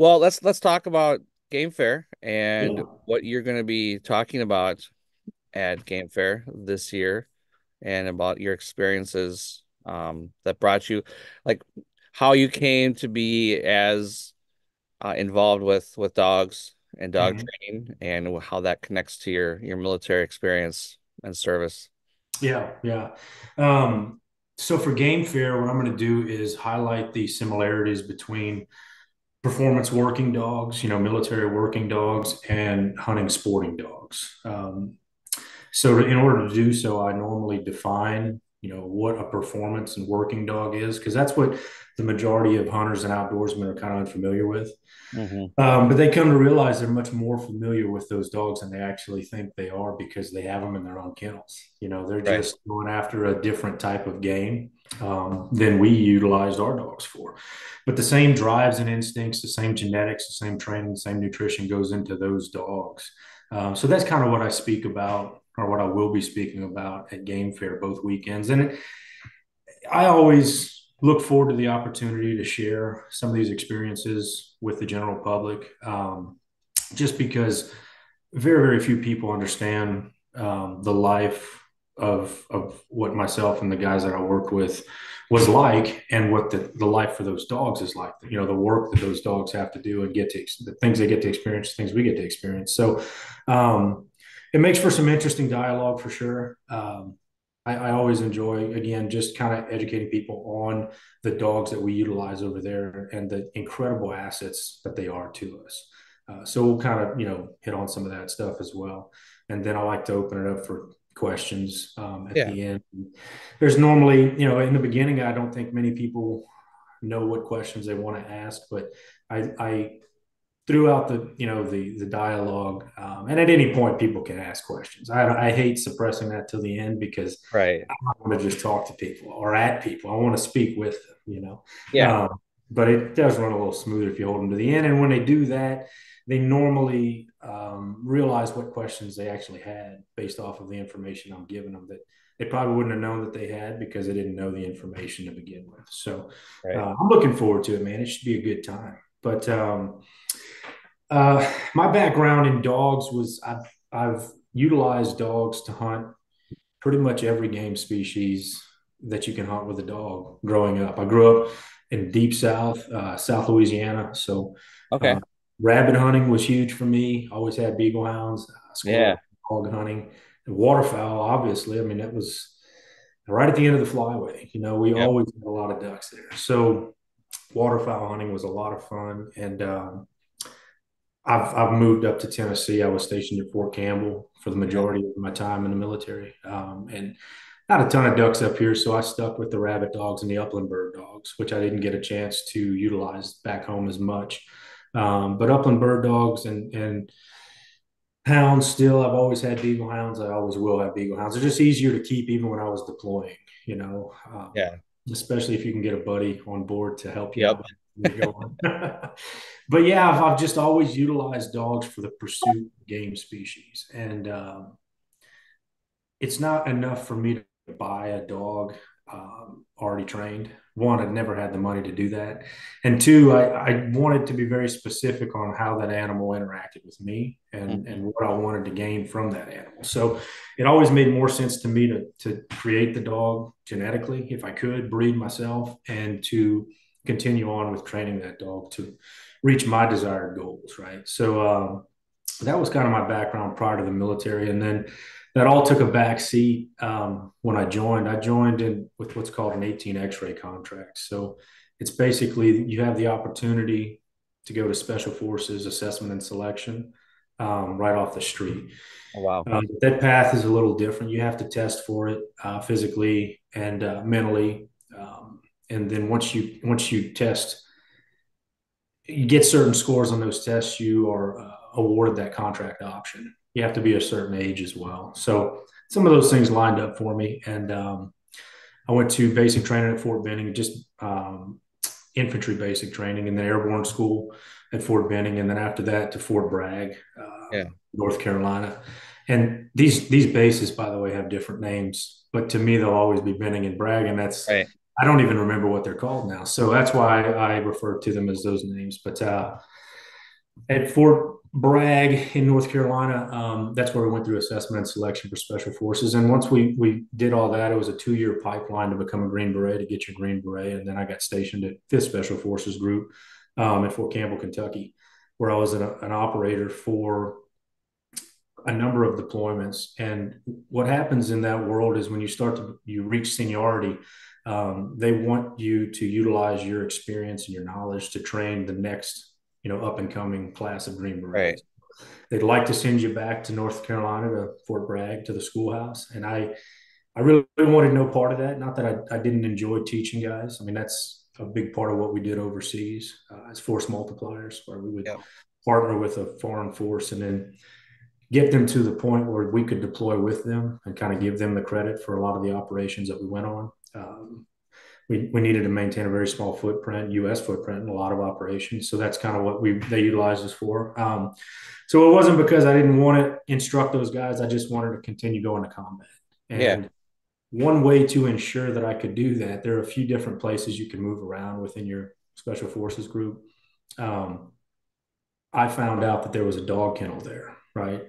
Well, let's talk about Game Fair and Yeah. what you're going to be talking about at Game Fair this year, and about your experiences that brought you, like how you came to be as involved with dogs and dog Mhm. training, and how that connects to your military experience and service. Yeah, yeah. Um, so for Game Fair, what I'm going to do is highlight the similarities between performance working dogs, military working dogs, and hunting sporting dogs. So in order to do so, I normally define, what a performance and working dog is, because that's what the majority of hunters and outdoorsmen are kind of unfamiliar with. Hmm. But they come to realize they're much more familiar with those dogs than they actually think they are because they have them in their own kennels. They're Right. just going after a different type of game than we utilized our dogs for. But the same drives and instincts, the same genetics, the same training, the same nutrition goes into those dogs. So that's kind of what I speak about, or what I will be speaking about at Game Fair both weekends. And I always look forward to the opportunity to share some of these experiences with the general public, just because very few people understand the life of what myself and the guys that I worked with was like, and what the life for those dogs is like. The work that those dogs have to do and get to the things they get to experience, things we get to experience. So um, it makes for some interesting dialogue for sure. I always enjoy, again, just kind of educating people on the dogs that we utilize over there and the incredible assets that they are to us. So we'll kind of, hit on some of that stuff as well. And then I like to open it up for questions at Yeah. the end. There's normally, in the beginning, I don't think many people know what questions they want to ask, but I throughout the dialogue, and at any point people can ask questions. I hate suppressing that till the end because Right. I want to just talk to people or at people. I want to speak with them, Yeah. but it does run a little smoother if you hold them to the end. And when they do that, they normally realize what questions they actually had based off of the information I'm giving them that they probably wouldn't have known that they had because they didn't know the information to begin with. So Right. I'm looking forward to it, man. It should be a good time. But my background in dogs was I've utilized dogs to hunt pretty much every game species that you can hunt with a dog growing up. I grew up in deep South, South Louisiana. So uh, Okay. rabbit hunting was huge for me. Always had beagle hounds, Yeah. squirrel, hog hunting, and waterfowl, obviously. I mean, that was right at the end of the flyway. We Yep. always had a lot of ducks there. So waterfowl hunting was a lot of fun. And I've moved up to Tennessee. I was stationed at Fort Campbell for the Yeah. majority of my time in the military, and not a ton of ducks up here. So I stuck with the rabbit dogs and the upland bird dogs, which I didn't get a chance to utilize back home as much. But upland bird dogs and hounds, still, I've always had beagle hounds. I always will have beagle hounds. They're just easier to keep even when I was deploying, you know, um, Yeah. especially if you can get a buddy on board to help you Yep. out when you're going. But yeah, I've just always utilized dogs for the pursuit of game species. And it's not enough for me to buy a dog already trained. One, I've never had the money to do that. And two, I wanted to be very specific on how that animal interacted with me Mhm. and what I wanted to gain from that animal. So it always made more sense to me to create the dog genetically, if I could, breed myself, and to continue on with training that dog to reach my desired goals, right? So that was kind of my background prior to the military. And then that all took a back seat when I joined. I joined in with what's called an 18 X-ray contract. So it's basically you have the opportunity to go to Special Forces assessment and selection right off the street. Oh, wow. That path is a little different. You have to test for it physically and mentally, and then once you test, you get certain scores on those tests, you are awarded that contract option. You have to be a certain age as well. So some of those things lined up for me, and I went to basic training at Fort Benning, just infantry basic training, and then airborne school at Fort Benning, and then after that to Fort Bragg, Yeah. North Carolina. And these bases, by the way, have different names, but to me they'll always be Benning and Bragg, and that's Right. I don't even remember what they're called now. So that's why I refer to them as those names. But At Fort Bragg in North Carolina, that's where we went through assessment and selection for Special Forces. And once we did all that, it was a 2-year pipeline to become a Green Beret, to get your Green Beret. And then I got stationed at 5th Special Forces Group at Fort Campbell, Kentucky, where I was an operator for a number of deployments. And what happens in that world is when you reach seniority, they want you to utilize your experience and your knowledge to train the next, up and coming class of Green Right. Berets. They'd like to send you back to North Carolina, to Fort Bragg, to the schoolhouse. And I really wanted no part of that. Not that I didn't enjoy teaching guys. I mean, that's a big part of what we did overseas as force multipliers, where we would Yep. partner with a foreign force and then get them to the point where we could deploy with them and kind of give them the credit for a lot of the operations that we went on. We needed to maintain a very small footprint, U.S. footprint in a lot of operations. So that's kind of what they utilized us for. So it wasn't because I didn't want to instruct those guys. I just wanted to continue going to combat. Yeah. And one way to ensure that I could do that, there are a few different places you can move around within your special forces group. Um, I found out that there was a dog kennel there, right?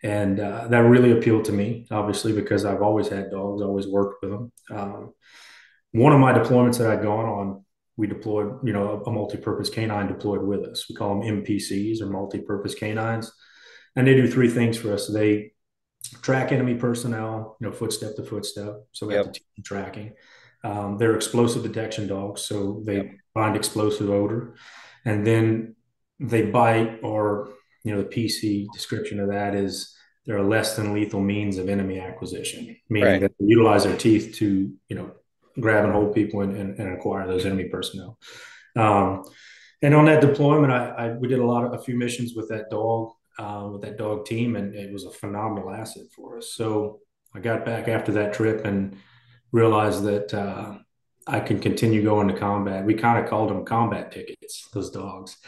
And that really appealed to me, obviously, because I've always had dogs, always worked with them. One of my deployments that I'd gone on, we deployed, a multi-purpose canine deployed with us. We call them MPCs, or multi-purpose canines, and they do three things for us. They track enemy personnel, footstep to footstep. So we have to Yep. teach them tracking. They're explosive detection dogs, so Yep. they find explosive odor, and then they bite, or the PC description of that is they're a less than lethal means of enemy acquisition, meaning Right. that they utilize their teeth to, grab and hold people and acquire those enemy personnel. Um, and on that deployment, we did a few missions with that dog team, and it was a phenomenal asset for us. So I got back after that trip and realized that I can continue going to combat. We kind of called them combat tickets, those dogs,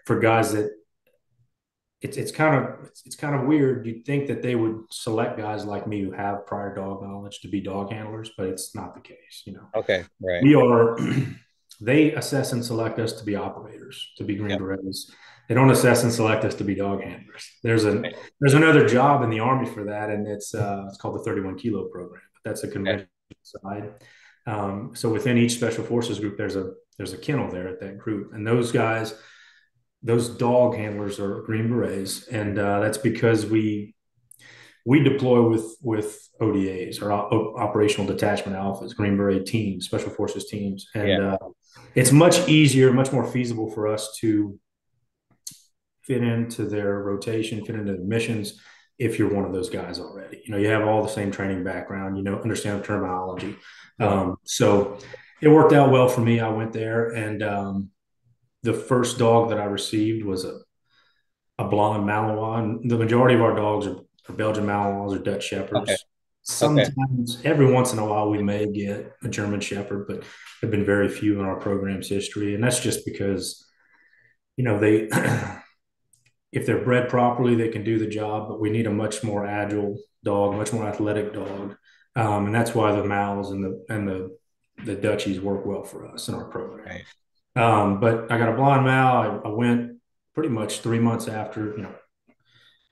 for guys that it's kind of weird. You'd think that they would select guys like me who have prior dog knowledge to be dog handlers, but it's not the case. Okay. Right. We are they assess and select us to be operators, to be Green Yep. Berets. They don't assess and select us to be dog handlers. There's a Right. there's another job in the Army for that, and it's called the 31 kilo program. But that's a Okay. conventional side. So within each special forces group, there's a kennel there at that group, and those guys, those dog handlers, are Green Berets, and that's because we deploy with ODAs, or operational detachment alphas, Green Beret teams, special forces teams, and Yeah. it's much easier, much more feasible for us to fit into their rotation, fit into the missions if you're one of those guys already. You have all the same training background, understand the terminology. Yep. So it worked out well for me. I went there, and the first dog that I received was a blonde Malinois. The majority of our dogs are Belgian Malinois or Dutch Okay. Shepherds. Okay. Sometimes, every once in a while, we may get a German Shepherd, but there have been very few in our program's history, and that's just because they if they're bred properly, they can do the job. But we need a much more agile dog, much more athletic dog, and that's why the Mals and the Dutchies work well for us in our program. Right. But I got a blonde Mal. I went pretty much 3 months after.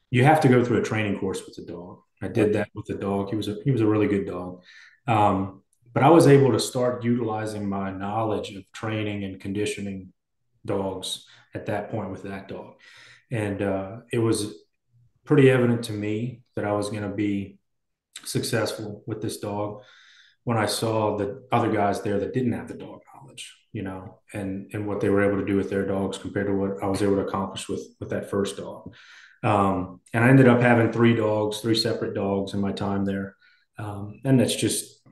You have to go through a training course with the dog. I did Okay. that with the dog. He was a really good dog. But I was able to start utilizing my knowledge of training and conditioning dogs at that point with that dog. And it was pretty evident to me that I was going to be successful with this dog when I saw the other guys there that didn't have the dog knowledge, and what they were able to do with their dogs compared to what I was able to accomplish with that first dog. And I ended up having three separate dogs in my time there, and that's just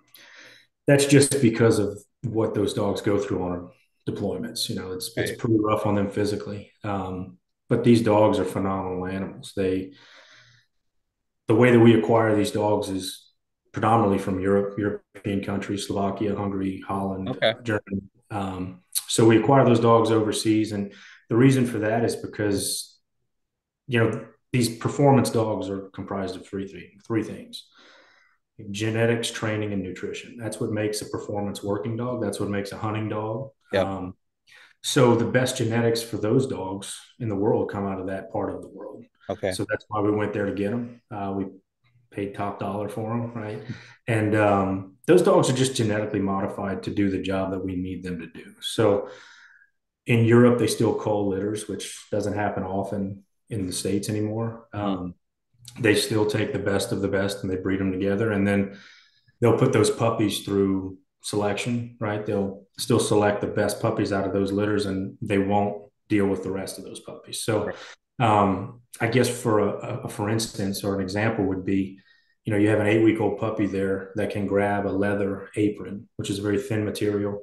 because of what those dogs go through on deployments. It's Right. pretty rough on them physically, but these dogs are phenomenal animals. The way that we acquire these dogs is predominantly from European countries, Slovakia, Hungary, Holland, Okay. Germany. So we acquire those dogs overseas, and the reason for that is because these performance dogs are comprised of three things: genetics, training, and nutrition. That's what makes a performance working dog. That's what makes a hunting dog. Yep. So the best genetics for those dogs in the world come out of that part of the world. Okay. So that's why we went there to get them. We paid top dollar for them, right? And those dogs are just genetically modified to do the job that we need them to do. So in Europe, they still cull litters, which doesn't happen often in the States anymore. Mhm. They still take the best of the best and they breed them together. And then they'll put those puppies through selection, right? They'll still select the best puppies out of those litters and they won't deal with the rest of those puppies. So, Right. I guess for instance, or an example would be, you have an 8 week old puppy there that can grab a leather apron, which is a very thin material.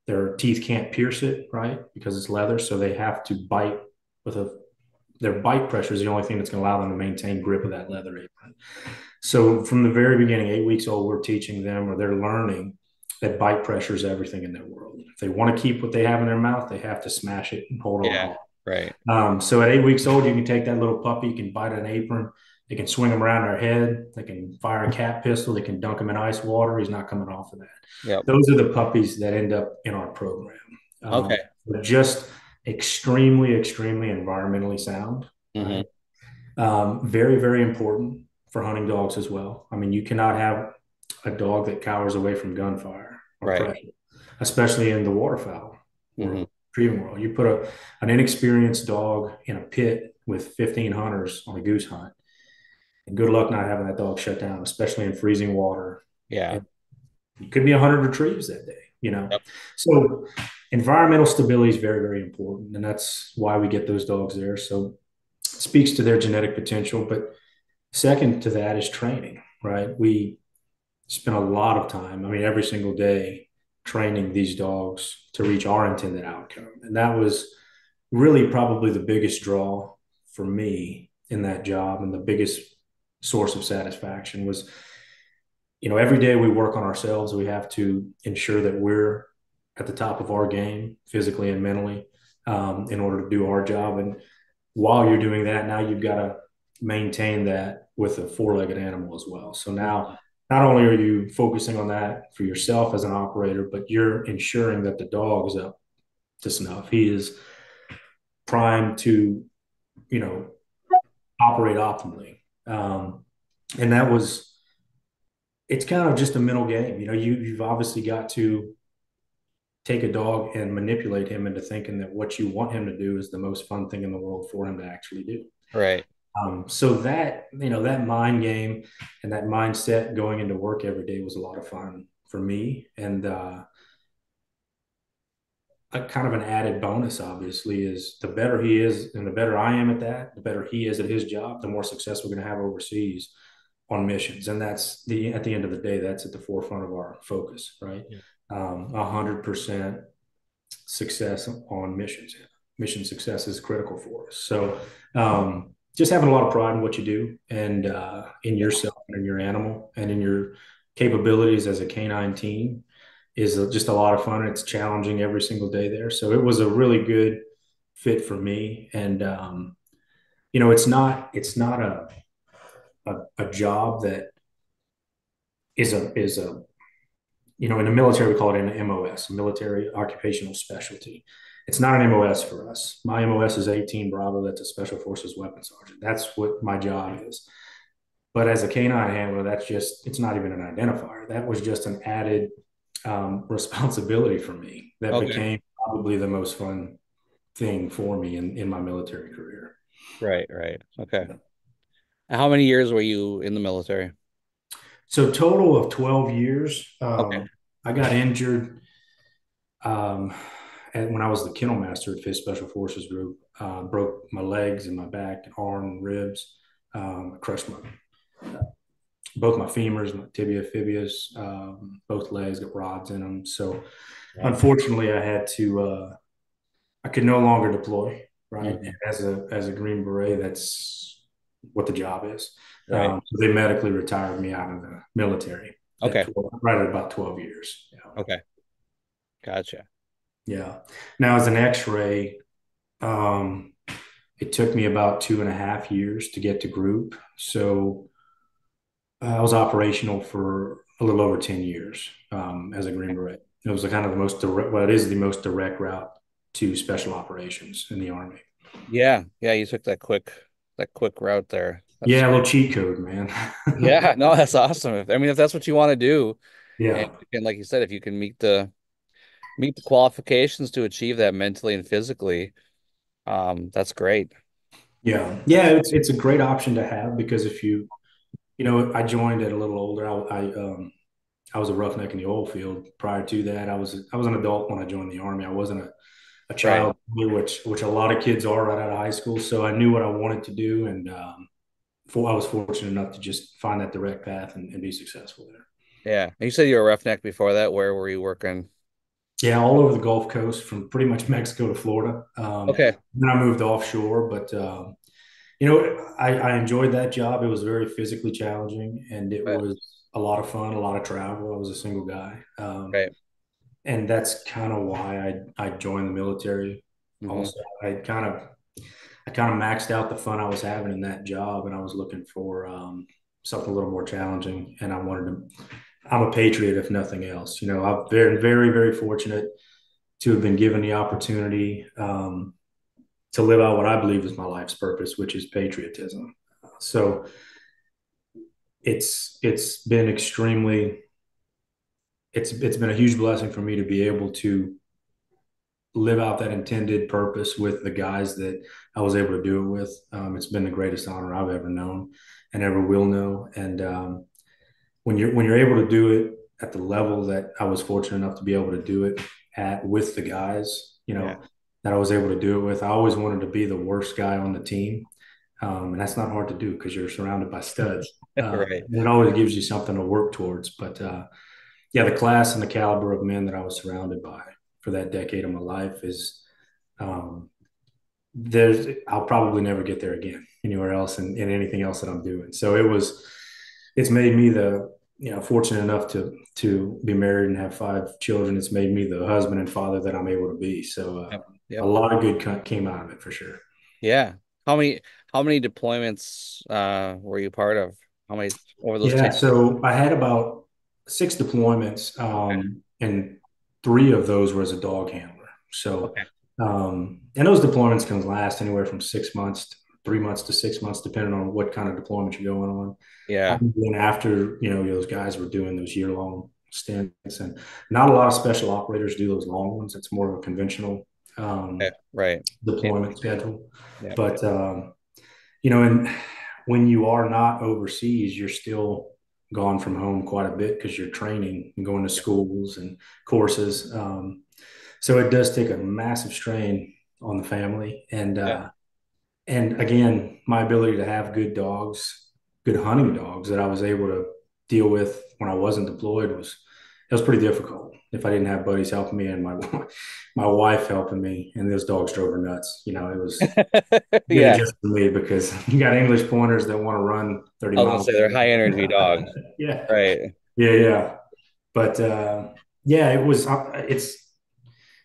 Their teeth can't pierce it, right? Because it's leather. So they have to bite with their bite pressure is the only thing that's going to allow them to maintain grip of that leather apron. So from the very beginning, 8 weeks old, we're teaching them or they're learning that bite pressure is everything in their world. If they want to keep what they have in their mouth, they have to smash it and hold on Yeah. hard. Right. So at 8 weeks old, you can take that little puppy, you can bite an apron, they can swing them around their head, they can fire a cat pistol, they can dunk him in ice water. He's not coming off of that. Yep. Those are the puppies that end up in our program. Okay. They're just extremely, extremely environmentally sound, Hmm. right? Very, very important for hunting dogs as well. I mean, you cannot have a dog that cowers away from gunfire or Right. pressure, especially in the waterfowl Hmm. world, retrieving world. You put an inexperienced dog in a pit with 15 hunters on a goose hunt, and good luck not having that dog shut down, especially in freezing water. Yeah. And it could be 100 retrieves that day. Yep. So environmental stability is very, very important, and that's why we get those dogs there. So it speaks to their genetic potential, but second to that is training, right? We spend a lot of time, I mean, every single day, training these dogs to reach our intended outcome. And that was really probably the biggest draw for me in that job and the biggest source of satisfaction was, every day we work on ourselves. We have to ensure that we're at the top of our game physically and mentally in order to do our job. And while you're doing that, now you've got to maintain that with a four-legged animal as well. So now, Mhm. not only are you focusing on that for yourself as an operator, but you're ensuring that the dog is up to snuff. He is primed to, you know, operate optimally. And that was, it's kind of just a mental game. You've obviously got to take a dog and manipulate him into thinking that what you want him to do is the most fun thing in the world for him to actually do. Right. So that mind game and that mindset going into work every day was a lot of fun for me. And a kind of an added bonus, obviously, is the better he is and the better I am at that, the better he is at his job, the more success we're going to have overseas on missions. And that's at the end of the day, that's at the forefront of our focus, right? Yeah. 100% success on missions. Mission success is critical for us. So, just having a lot of pride in what you do and in Yeah. yourself and in your animal and in your capabilities as a canine team is just a lot of fun. It's challenging every single day there. So it was a really good fit for me. And, it's not a job that is a in the military, we call it an MOS, military occupational specialty. It's not an MOS for us. My MOS is 18 Bravo. That's a Special Forces Weapons Sergeant. That's what my job is. But as a canine handler, it's not even an identifier. That was just an added responsibility for me that Okay. became probably the most fun thing for me in my military career. Right. Right. Okay. How many years were you in the military? So, total of 12 years. Okay. I got injured Um, and when I was the kennel master at Fifth Special Forces Group, broke my legs and my back and arm and ribs. I crushed both my femurs, my tibia, fibias, both legs got rods in them. So Wow. unfortunately, I could no longer deploy. Right, and Hmm. as a Green Beret, that's what the job is. Right. So they medically retired me out of the military Okay. right at about 12 years. Yeah. Okay. Gotcha. Yeah. Now, as an X-ray, um, it took me about 2.5 years to get to group. So I was operational for a little over 10 years as a Green Beret. It was the kind of the most direct, well, it is the most direct route to special operations in the Army. Yeah, yeah, you took that quick route there. That's Yeah, a little cheat code, man. yeah, no, that's awesome. I mean, if that's what you want to do, and Yeah. you can, like you said, if you can meet the qualifications to achieve that mentally and physically, that's great. Yeah. Yeah. It's a great option to have because if I joined at a little older. I was a roughneck in the oil field. Prior to that, I was an adult when I joined the Army. I wasn't a Right. child, which a lot of kids are right out of high school. So I knew what I wanted to do, and I was fortunate enough to just find that direct path and be successful there. Yeah. And you said you were a roughneck before that. Where were you working? Yeah, all over the Gulf Coast, from pretty much Mexico to Florida. Okay. Then I moved offshore, but I enjoyed that job. It was very physically challenging, and it Right. was a lot of fun, a lot of travel. I was a single guy, Right. and that's kind of why I joined the military. Hmm. Also, I kind of maxed out the fun I was having in that job, and I was looking for something a little more challenging. And I wanted to. I'm a patriot, if nothing else. I'm very, very, very fortunate to have been given the opportunity to live out what I believe is my life's purpose, which is patriotism. So it's been extremely it's been a huge blessing for me to be able to live out that intended purpose with the guys that I was able to do it with. It's been the greatest honor I've ever known and ever will know. And when you're able to do it at the level that I was fortunate enough to be able to do it at with the guys, Yeah. that I was able to do it with, I always wanted to be the worst guy on the team. And that's not hard to do because you're surrounded by studs. Right. It always gives you something to work towards. But yeah, the class and the caliber of men that I was surrounded by for that decade of my life is um, I'll probably never get there again anywhere else in anything else that I'm doing. So it's made me fortunate enough to be married and have 5 children. It's made me the husband and father that I'm able to be. So Yep. a Yep. lot of good came out of it for sure. Yeah. How many how many deployments were you part of? How many over those 10 Yeah, years? so I had about 6 deployments, Okay. and 3 of those were as a dog handler. So, Okay. and those deployments can last anywhere from 6 months, 3 months to 6 months, depending on what kind of deployment you're going on. Yeah. And then after, those guys were doing those year-long stints, and not a lot of special operators do those long ones. It's more of a conventional Okay. Right. Yeah. deployment schedule. Yeah. But and when you are not overseas, you're still gone from home quite a bit because you're training and going to schools and courses. So it does take a massive strain on the family. Yeah. And again, my ability to have good dogs, good hunting dogs that I was able to deal with when I wasn't deployed was pretty difficult. If I didn't have buddies helping me and my my wife helping me, and those dogs drove her nuts. It was really Yeah. just for me because you got English pointers that want to run 30 I was gonna miles. say they're high energy dogs. Yeah. Right. Yeah. Yeah. But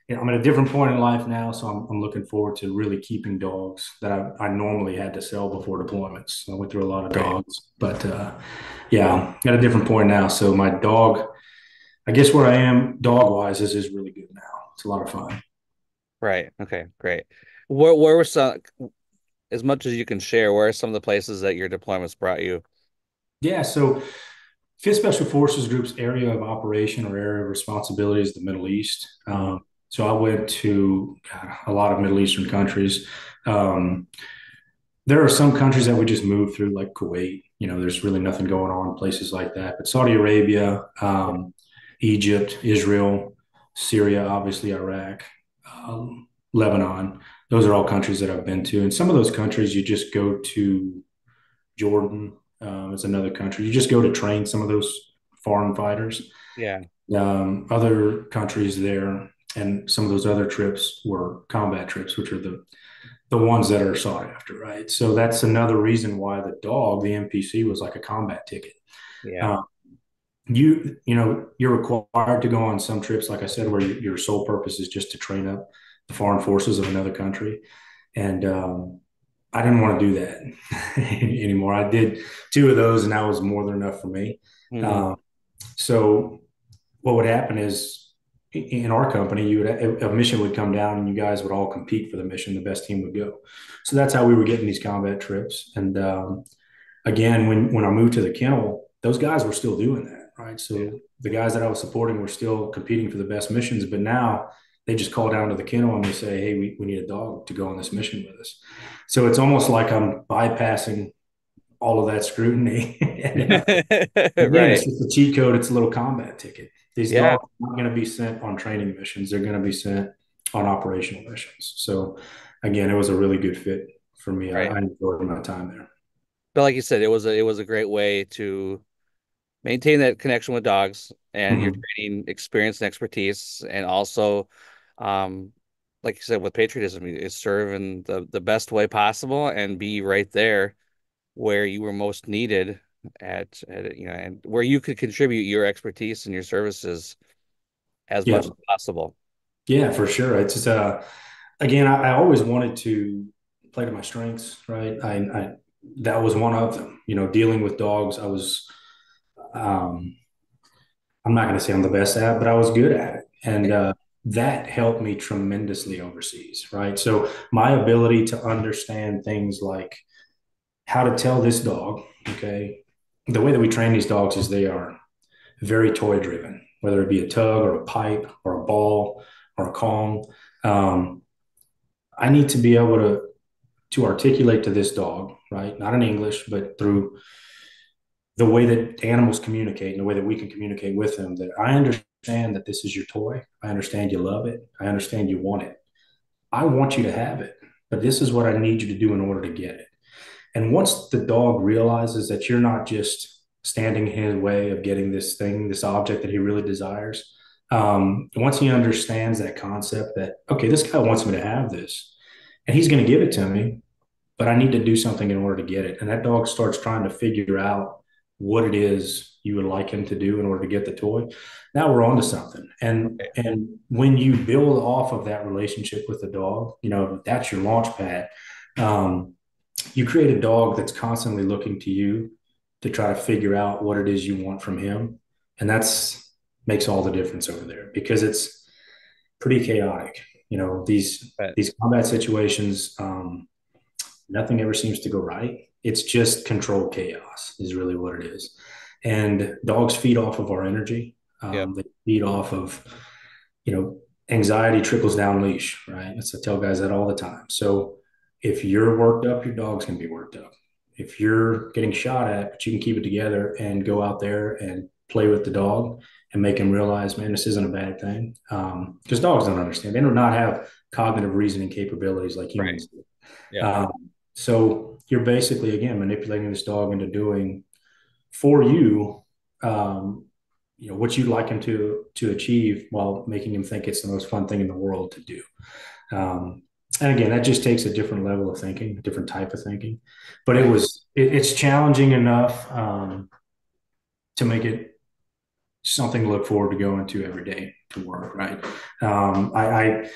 yeah, I'm at a different point in life now. So I'm looking forward to really keeping dogs that I normally had to sell before deployments. I went through a lot of Right. dogs, but yeah, I'm at a different point now. So my dog, I guess where I am dog wise is really good now. It's a lot of fun. Right. Okay. Great. Where were some, as much as you can share, where are some of the places that your deployments brought you? Yeah. So Fifth Special Forces Group's area of operation or area of responsibility is the Middle East. Hmm. So I went to a lot of Middle Eastern countries. Um, there are some countries that we just move through, like Kuwait. There's really nothing going on, places like that. But Saudi Arabia, Egypt, Israel, Syria, obviously Iraq, Lebanon. Those are all countries that I've been to. And some of those countries, you just go to Jordan. It's another country. You just go to train some of those foreign fighters. Yeah. Other countries there, and some of those other trips were combat trips, which are the ones that are sought after, right? So that's another reason why the NPC, was like a combat ticket. Yeah. Uh, you're required to go on some trips, like I said, where your sole purpose is just to train up the foreign forces of another country, and I didn't want to do that anymore. I did 2 of those, and that was more than enough for me. Hmm. Um, so what would happen is, in our company, a mission would come down and you guys would all compete for the mission. The best team would go. So that's how we were getting these combat trips. And again, when I moved to the kennel, those guys were still doing that, right? Yeah. So the guys that I was supporting were still competing for the best missions, but now they just call down to the kennel and they say, "Hey, we need a dog to go on this mission with us." So it's almost like I'm bypassing all of that scrutiny. And again, it's Right. just a cheat code. It's a little combat ticket. These Yeah. dogs are not going to be sent on training missions. They're going to be sent on operational missions. So again, it was a really good fit for me. Right. I enjoyed my time there. But like you said, it was a great way to maintain that connection with dogs and your Mhm. training experience and expertise, and also, um, like you said, with patriotism, is serve in the best way possible and be right there where you were most needed and where you could contribute your expertise and your services as Yeah. much as possible. Yeah, for sure. It's just, again, I always wanted to play to my strengths, right? That was one of them. Dealing with dogs, um, I'm not going to say I'm the best at, but I was good at it. And that helped me tremendously overseas, right? So my ability to understand things like how to tell this dog, okay, the way that we train these dogs is they are very toy driven, whether it be a tug or a pipe or a ball or a Kong. Um, I need to be able to articulate to this dog, right? Not in English, but through the way that animals communicate and the way that we can communicate with them, that I understand that this is your toy. I understand you love it. I understand you want it. I want you to have it, but this is what I need you to do in order to get it. And once the dog realizes that you're not just standing in his way of getting this thing, this object that he really desires, once he understands that concept that, okay, this guy wants me to have this and he's going to give it to me, but I need to do something in order to get it. And that dog starts trying to figure out what it is you would like him to do in order to get the toy. Now we're on to something. And when you build off of that relationship with the dog, that's your launch pad. Um, you create a dog that's constantly looking to you to try to figure out what it is you want from him. And that's makes all the difference over there because it's pretty chaotic. These But these combat situations, nothing ever seems to go right. It's just controlled chaos, is really what it is. And dogs feed off of our energy. yeah, They feed off of, you know, anxiety trickles down leash, right? I tell guys that all the time. So if you're worked up, your dog's going to be worked up. If you're getting shot at, but you can keep it together and go out there and play with the dog and make him realize, man, this isn't a bad thing. Because dogs don't understand. They do not have cognitive reasoning capabilities like right. humans do. Yeah. Um, so you're basically again manipulating this dog into doing for you, um, what you'd like him to achieve while making him think it's the most fun thing in the world to do. Um, and again, that just takes a different level of thinking, a different type of thinking. But Right. it's challenging enough to make it something to look forward to going to every day to work. Right. Um, I, I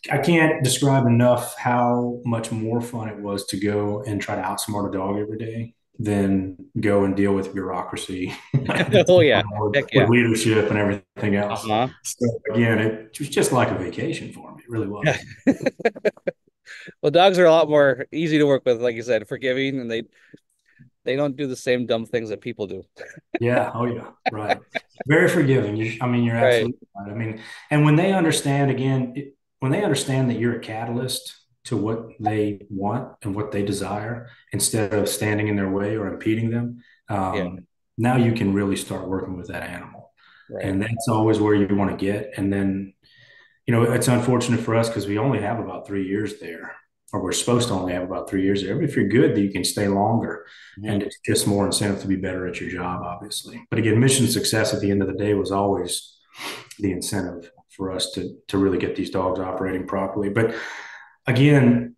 I can't describe enough how much more fun it was to go and try to outsmart a dog every day than go and deal with bureaucracy, Oh yeah. Heck with yeah. leadership and everything else. Uh-huh. So again, it was just like a vacation for me. It really Yeah. was. Well, dogs are a lot more easy to work with, like you said, forgiving, and they don't do the same dumb things that people do. Yeah. Oh yeah. Right. Very forgiving. I mean, you're Right. absolutely right. I mean, and when they understand again, when they understand that you're a catalyst to what they want and what they desire, instead of standing in their way or impeding them, Yeah. now you can really start working with that animal. Right. And that's always where you want to get. And then it's unfortunate for us because we only have about 3 years there, or we're supposed to only have about 3 years there. But if you're good, then you can stay longer. Mhm. And it's just more incentive to be better at your job, obviously. But again, mission success at the end of the day was always the incentive for us to really get these dogs operating properly. But again,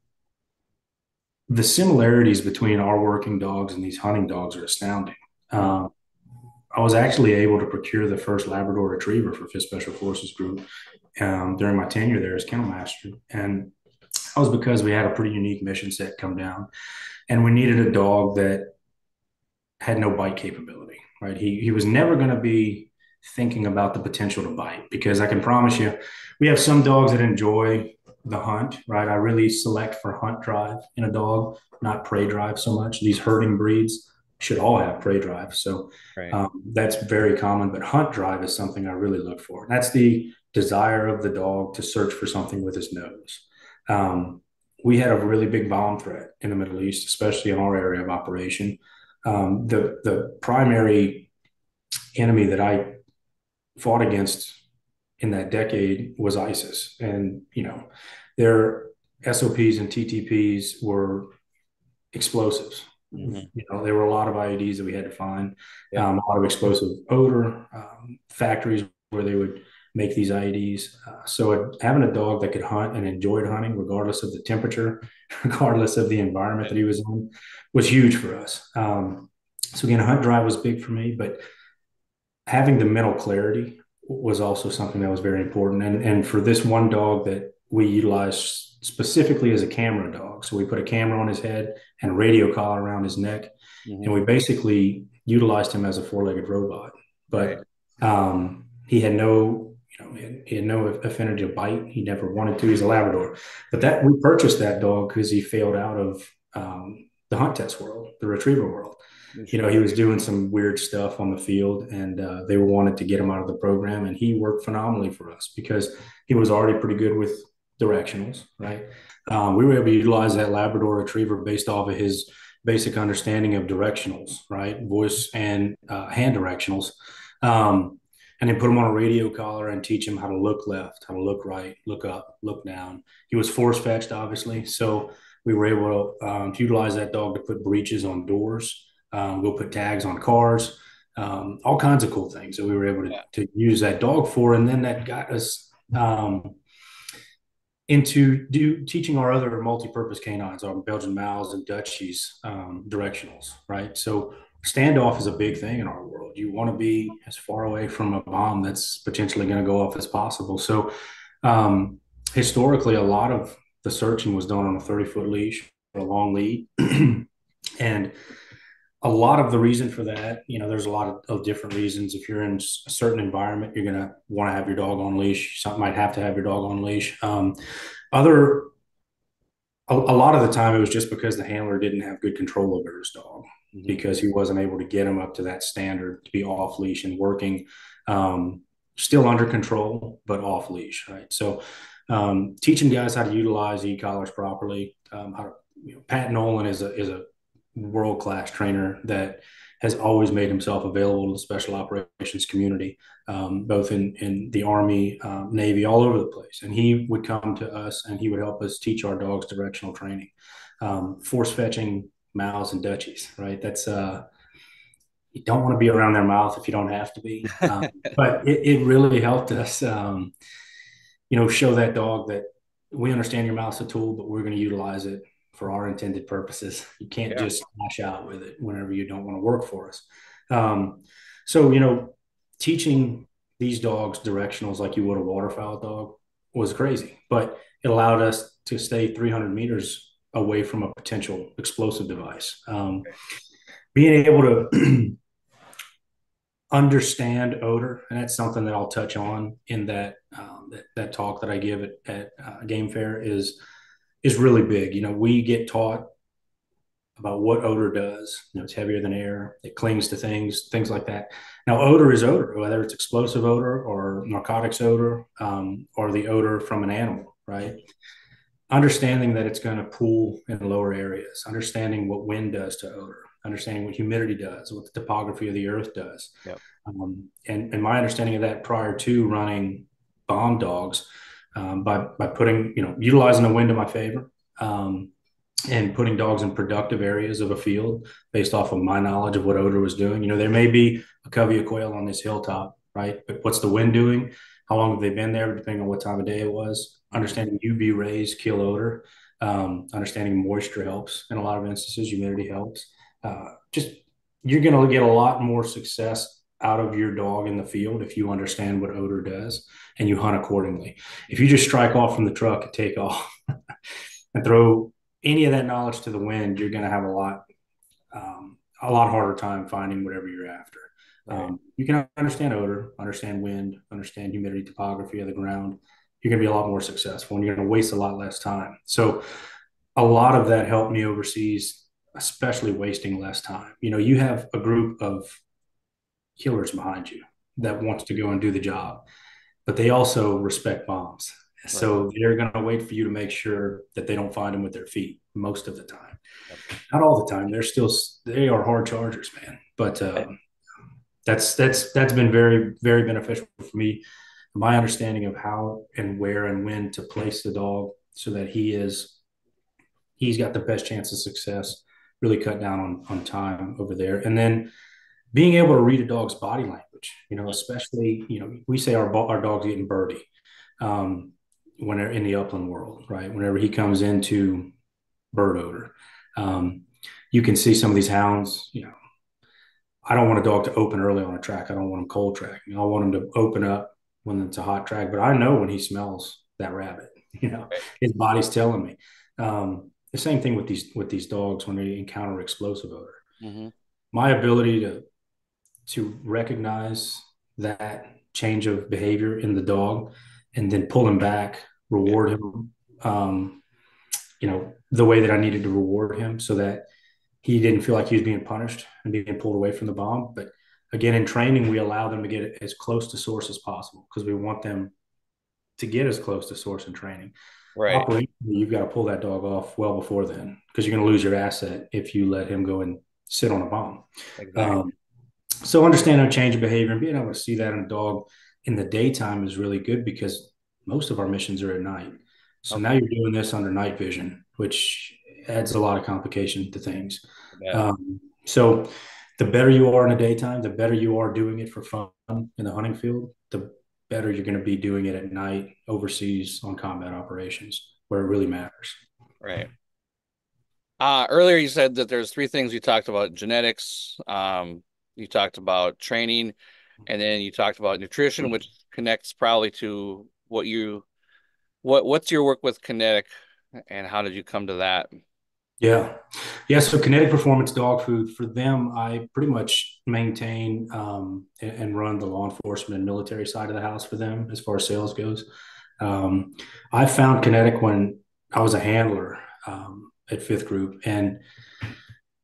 the similarities between our working dogs and these hunting dogs are astounding. Mhm. Um, I was actually able to procure the first Labrador Retriever for Fifth Special Forces Group during my tenure there as kennel master. And that was because we had a pretty unique mission set come down, and we needed a dog that had no bite capability. Right? He was never going to be thinking about the potential to bite, because I can promise you, we have some dogs that enjoy the hunt, right? I really select for hunt drive in a dog, not prey drive so much. These herding breeds should all have prey drive. So Right. that's very common, but hunt drive is something I really look for. That's the desire of the dog to search for something with his nose. Um, we had a really big bomb threat in the Middle East, especially in our area of operation. The primary enemy that I fought against in that decade was ISIS, and their SOPs and TTPs were explosives. Hmm. There were a lot of IEDs that we had to find, Yep. a lot of explosive odor, factories where they would make these IEDs. So having a dog that could hunt and enjoyed hunting, regardless of the temperature, regardless of the environment Right. that he was in, was huge for us. So again, hunt drive was big for me, but having the mental clarity was also something that was very important. And for this one dog that we utilized specifically as a camera dog, so we put a camera on his head and a radio collar around his neck, and Hmm. we basically utilized him as a four-legged robot. Right. But he had no, he had no affinity to bite. He never wanted to. He's a Labrador, but that we purchased that dog because he failed out of the hunt test world, the retriever world. Sure. He was doing some weird stuff on the field, and they wanted to get him out of the program. And he worked phenomenally for us because he was already pretty good with directionals, right? We were able to utilize that Labrador Retriever based off of his basic understanding of directionals, right? Voice and hand directionals. And then put him on a radio collar and teach him how to look left, how to look right, look up, look down. He was force fetched, obviously. So we were able to utilize that dog to put breaches on doors, go put tags on cars, all kinds of cool things that we were able Yeah. to use that dog for. And then that got us into teaching our other multi-purpose canines, our Belgian Mals and Dutchies, directionals, right? So standoff is a big thing in our world. You want to be as far away from a bomb that's potentially going to go off as possible. So um, historically, a lot of the searching was done on a 30-foot leash or a long lead. And a lot of the reason for that, there's a lot of different reasons. If you're in a certain environment, you're going to want to have your dog on leash. Some might have to have your dog on leash. Other, a lot of the time, it was just because the handler didn't have good control over his dog, Hmm. because he wasn't able to get him up to that standard to be off leash and working, still under control, but off leash, right? So, teaching guys how to utilize e-collars properly, how to, Pat Nolan is a world class trainer that has always made himself available to the special operations community, both in the Army, Navy, all over the place. And he would come to us and he would help us teach our dogs directional training, force fetching Mals and Dutchies, right? That's you don't want to be around their mouth if you don't have to be. But it really helped us, show that dog that we understand your mouth's a tool, but we're going to utilize it for our intended purposes. You can't Yeah. just lash out with it whenever you don't want to work for us. Um, so, teaching these dogs directionals like you would a waterfowl dog was crazy, but it allowed us to stay 300 meters away from a potential explosive device. Being able to understand odor, and that's something that I'll touch on in that talk that I give at Game Fair is really big. We get taught about what odor does. It's heavier than air. It clings to things like that. Now, odor is odor, whether it's explosive odor or narcotics odor, or the odor from an animal, right? Understanding that it's going to pool in lower areas, understanding what wind does to odor, understanding what humidity does, what the topography of the earth does. Yep. And my understanding of that prior to running bomb dogs, by putting, utilizing the wind in my favor, and putting dogs in productive areas of a field based off of my knowledge of what odor was doing. There may be a covey of quail on this hilltop, right? But what's the wind doing? How long have they been there, depending on what time of day it was? Hmm. Understanding UV rays kill odor. Understanding moisture helps in a lot of instances. Humidity helps. Just you're going to get a lot more success out of your dog in the field if you understand what odor does and you hunt accordingly. If you just strike off from the truck and take off and throw any of that knowledge to the wind, you're going to have a lot harder time finding whatever you're after. Right. You can understand odor, understand wind, understand humidity, topography of the ground. You're going to be a lot more successful and you're going to waste a lot less time. So a lot of that helped me overseas, especially wasting less time. You have a group of killers behind you that wants to go and do the job, but they also respect bombs. Right. So they're going to wait for you to make sure that they don't find them with their feet most of the time. Yep. Not all the time. They are hard chargers, man. But that's been very very beneficial for me. My understanding of how and where and when to place the dog so that he's got the best chance of success. Really cut down on time over there, and then being able to read a dog's body language. Especially we say our dog's getting birdie when they're in the upland world, right? Whenever he comes into bird odor, um, you can see some of these hounds. I don't want a dog to open early on a track. I don't want him cold tracking. I want him to open up when it's a hot track. But I know when he smells that rabbit. Right. His body's telling me. The same thing with these dogs when they encounter explosive odor. Mm-hmm. My ability to recognize that change of behavior in the dog and then pull him back, Yeah. reward him, the way that I needed to reward him so that he didn't feel like he was being punished and being pulled away from the bomb. But again, in training, we allow them to get as close to source as possible because we want them to get as close to source in training. Right. Operationally, you've got to pull that dog off well before then because you're going to lose your asset if you let him go and sit on a bomb. Exactly. Um, so understanding a change of behavior and being able to see that in a dog in the daytime is really good because most of our missions are at night. So now Okay. you're doing this under night vision, which adds a lot of complication to things. Yeah. So the better you are in the daytime, the better you are doing it for fun in the hunting field, the better you're going to be doing it at night overseas on combat operations where it really matters. Right. Earlier you said that there's three things you talked about: genetics, you talked about training, and then you talked about nutrition, which connects probably to what's your work with kinetic and how did you come to that? Yeah. Yeah. So kinetic performance dog food for them, I pretty much maintain and run the law enforcement and military side of the house for them as far as sales goes. Um, I found kinetic when I was a handler at Fifth Group. And,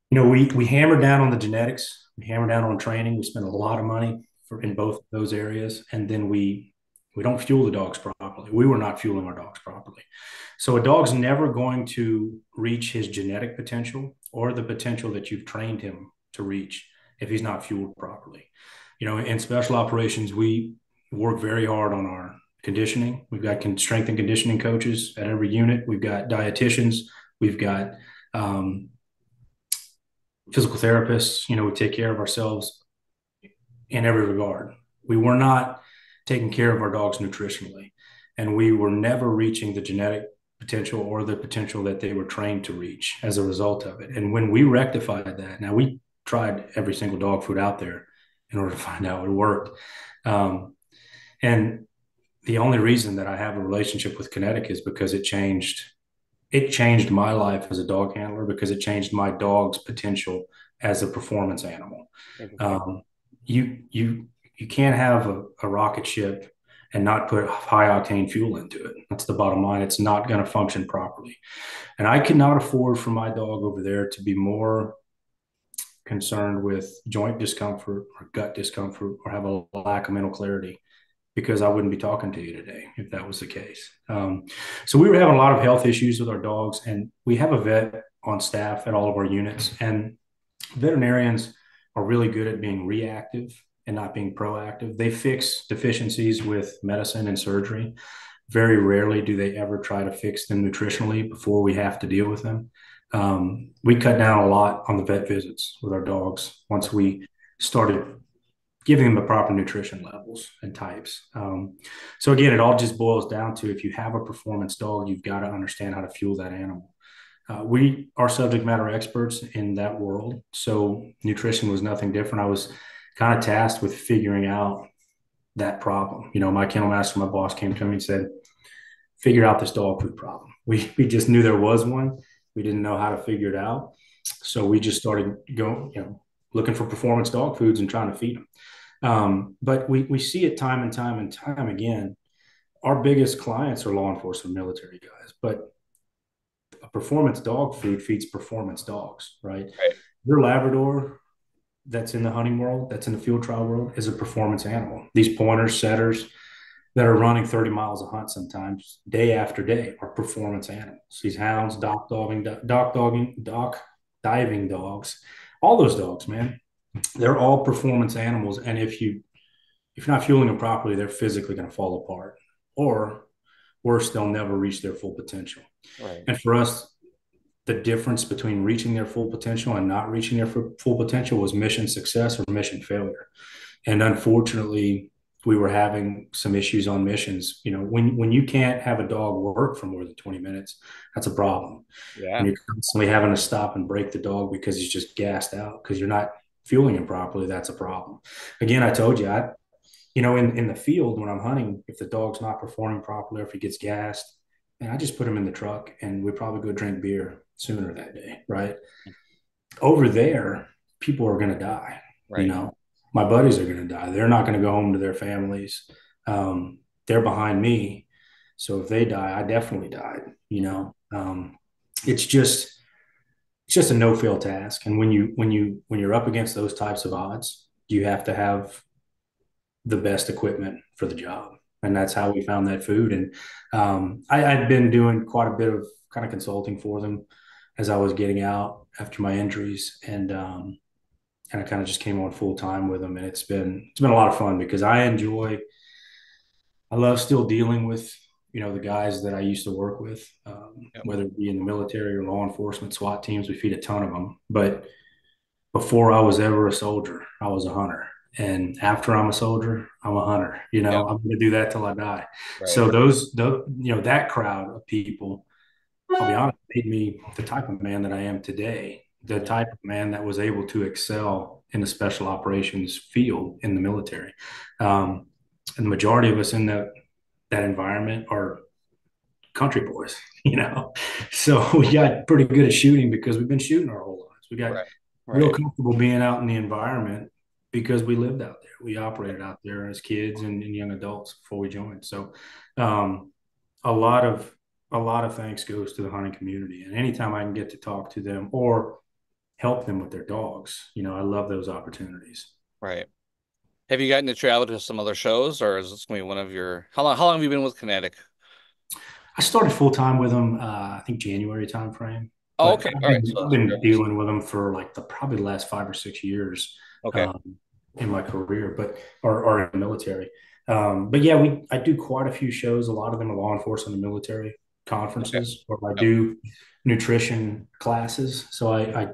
we hammered down on the genetics, we hammered down on training. We spent a lot of money in both of those areas. And then we don't fuel the dogs properly. We were not fueling our dogs properly. So a dog's never going to reach his genetic potential or the potential that you've trained him to reach if he's not fueled properly. In special operations, we work very hard on our conditioning. We've got strength and conditioning coaches at every unit. We've got dietitians. We've got um, physical therapists. We take care of ourselves in every regard. We were not taking care of our dogs nutritionally, and we were never reaching the genetic potential or the potential that they were trained to reach as a result of it. And when we rectified that, now we tried every single dog food out there in order to find out it worked. And the only reason that I have a relationship with Kinetic is because it changed my life as a dog handler because it changed my dog's potential as a performance animal. Interesting. Um, you can't have a rocket ship and not put high octane fuel into it. That's the bottom line. It's not going to function properly. And I cannot afford for my dog over there to be more concerned with joint discomfort or gut discomfort or have a lack of mental clarity because I wouldn't be talking to you today if that was the case. So we were having a lot of health issues with our dogs, and we have a vet on staff at all of our units. And veterinarians are really good at being reactive and not being proactive. They fix deficiencies with medicine and surgery. Very rarely do they ever try to fix them nutritionally before we have to deal with them. We cut down a lot on the vet visits with our dogs once we started giving them the proper nutrition levels and types. So again, it all just boils down to if you have a performance dog, you've got to understand how to fuel that animal. We are subject matter experts in that world. So nutrition was nothing different. I was kind of tasked with figuring out that problem. My kennel master, my boss came to me and said, figure out this dog food problem. We just knew there was one. We didn't know how to figure it out. So we just started going, looking for performance dog foods and trying to feed them. But we see it time and time and time again. Our biggest clients are law enforcement, military guys, but a performance dog food feeds performance dogs, right? Right. Your Labrador that's in the hunting world, that's in the field trial world, is a performance animal. These pointers, setters that are running 30 miles a hunt sometimes, day after day, are performance animals. These hounds, dock diving dogs, all those dogs, man, they're all performance animals. And if you're not fueling them properly, they're physically going to fall apart, or worse, they'll never reach their full potential. Right. And for us, the difference between reaching their full potential and not reaching their full potential was mission success or mission failure. And unfortunately, we were having some issues on missions. You know, when you can't have a dog work for more than 20 minutes, that's a problem. When Yeah. you're constantly having to stop and break the dog because he's just gassed out because you're not fueling him properly, that's a problem. Again, I told you, in the field when I'm hunting, if the dog's not performing properly or if he gets gassed, and I just put him in the truck and we probably go drink beer sooner that day, right? Over there, people are going to die. You Right. know, my buddies are going to die. They're not going to go home to their families. They're behind me. So if they die, I definitely died. It's just it's just a no fail task. And when you're up against those types of odds, you have to have the best equipment for the job. And that's how we found that food. And I'd been doing quite a bit of kind of consulting for them as I was getting out after my injuries, and I kind of just came on full time with them. And it's been a lot of fun because I love still dealing with the guys that I used to work with, Yep. whether it be in the military or law enforcement, SWAT teams. We feed a ton of them, but before I was ever a soldier, I was a hunter. And after I'm a soldier, I'm a hunter. Yep. I'm going to do that till I die. Right. So that crowd of people, I'll be honest, made me the type of man that I am today, the Mhm. type of man that was able to excel in the special operations field in the military. Um, and the majority of us in that environment are country boys, you know. So we got pretty good at shooting because we've been shooting our whole lives. We got Right. real Right. comfortable being out in the environment because we lived out there. We operated out there as kids and young adults before we joined. So um, a lot of thanks goes to the hunting community. And anytime I can get to talk to them or help them with their dogs, I love those opportunities. Right. Have you gotten to travel to some other shows, or is this gonna be one of your? How long have you been with Kinetic? I started full time with them, I think January timeframe, Oh, but okay. I've All right. been, So I've it's been fairly recent. dealing with them for like the probably the last 5 or 6 years Okay. um, in my career, but or in the military. But yeah, I do quite a few shows. A lot of them are law enforcement and military Okay. conferences, or I Yep. do nutrition classes. So I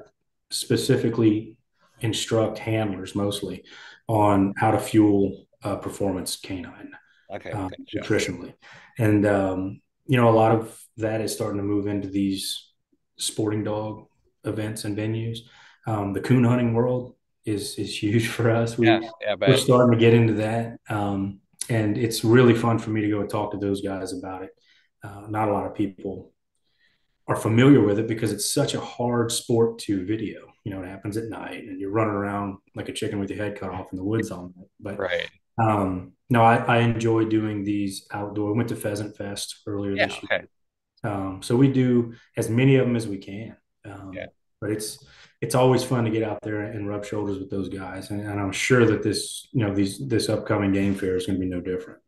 specifically instruct handlers mostly on how to fuel a performance canine Okay. Gotcha. nutritionally. And, a lot of that is starting to move into these sporting dog events and venues. The coon hunting world is huge for us. Yeah. We Yeah. I we're bet. starting to get into that, and it's really fun for me to go and talk to those guys about it. Not a lot of people are familiar with it because it's such a hard sport to video. It happens at night, and you're running around like a chicken with your head cut off in the woods all night. But Right. no, I enjoy doing these outdoor. We went to Pheasant Fest earlier Yeah. this year. Okay. So we do as many of them as we can. Yeah. But it's always fun to get out there and rub shoulders with those guys. And I'm sure that this upcoming game fair is going to be no different.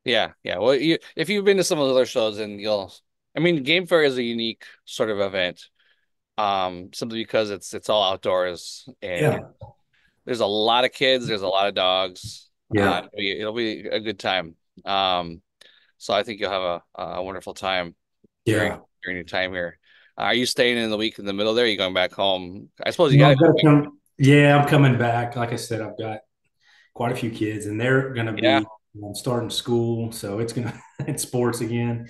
Yeah. Yeah. Well, if you've been to some of the other shows, then you'll. I mean, Game Fair is a unique sort of event. Simply because it's all outdoors and Yeah. there's a lot of kids, there's a lot of dogs. Yeah. It'll be a good time. So I think you'll have a wonderful time during Yeah. during your time here. Are you staying in the week in the middle there? Are you going back home? I suppose you No, got to I've got go to back. come. Yeah, I'm coming back. Like I said, I've got quite a few kids, and they're going to Yeah. be starting school, so it's gonna it's sports again.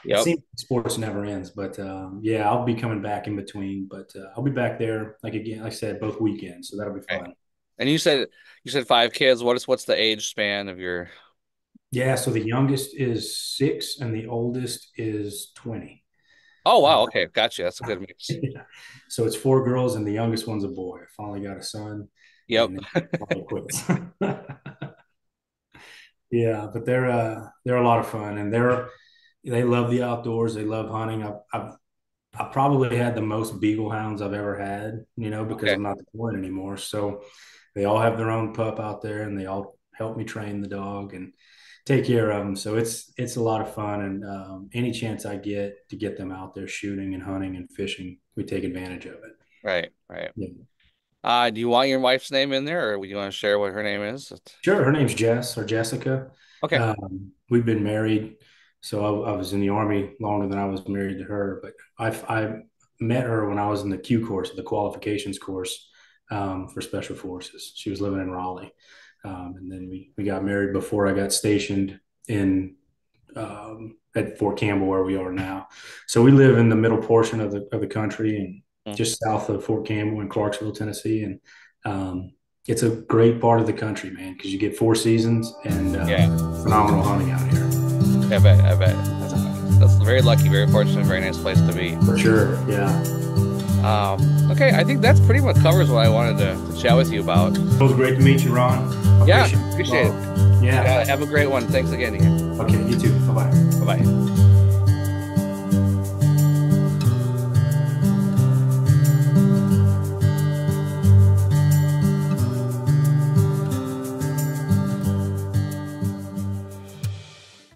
It Yep. seems like sports never ends, but yeah, I'll be coming back in between. But I'll be back there, like again, like I said, both weekends, so that'll be Okay. fun. And you said five kids. What's the age span of your? Yeah, so the youngest is 6, and the oldest is 20. Oh wow, okay, gotcha. That's a good mix. Yeah. So it's four girls and the youngest one's a boy. I finally got a son, Yep. and it finally quits. Yeah, but they're a lot of fun, and they love the outdoors. They love hunting. I probably had the most beagle hounds I've ever had, because Okay. I'm not deploying anymore. So they all have their own pup out there, and they all help me train the dog and take care of them. So it's a lot of fun, and any chance I get to get them out there shooting and hunting and fishing, we take advantage of it. Right, right. Yeah. Do you want your wife's name in there, or would you want to share what her name is? Sure. Her name's Jess or Jessica. Okay. We've been married. So I was in the Army longer than I was married to her, but I met her when I was in the Q course, the qualifications course for Special Forces. She was living in Raleigh. And then we got married before I got stationed in at Fort Campbell, where we are now. So we live in the middle portion of the country and Mm. just south of Fort Campbell in Clarksville, Tennessee. And it's a great part of the country, man, because you get four seasons and Yeah, phenomenal hunting out here. I bet. I bet. That's very lucky, very fortunate, very nice place to be. For sure. Yeah. Okay, I think that's pretty much covers what I wanted to chat with you about. It was great to meet you, Ron. Yeah, Appreciate appreciate it. it. Yeah. Have a great one. Thanks again, Ian. Okay. You too. Bye bye. Bye bye.